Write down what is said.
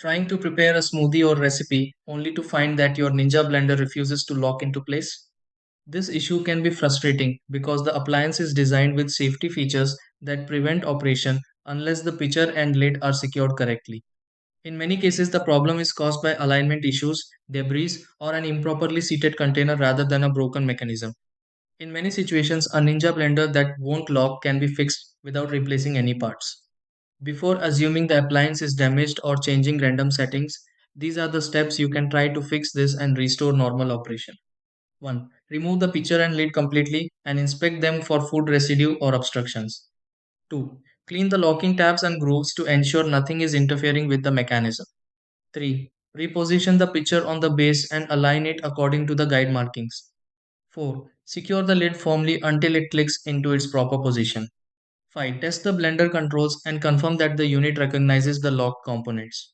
Trying to prepare a smoothie or recipe only to find that your Ninja blender refuses to lock into place? This issue can be frustrating because the appliance is designed with safety features that prevent operation unless the pitcher and lid are secured correctly. In many cases, the problem is caused by alignment issues, debris, or an improperly seated container rather than a broken mechanism. In many situations, a Ninja blender that won't lock can be fixed without replacing any parts. Before assuming the appliance is damaged or changing random settings, these are the steps you can try to fix this and restore normal operation. 1. Remove the pitcher and lid completely and inspect them for food residue or obstructions. 2. Clean the locking tabs and grooves to ensure nothing is interfering with the mechanism. 3. Reposition the pitcher on the base and align it according to the guide markings. 4. Secure the lid firmly until it clicks into its proper position. 5. Test the blender controls and confirm that the unit recognizes the lock components.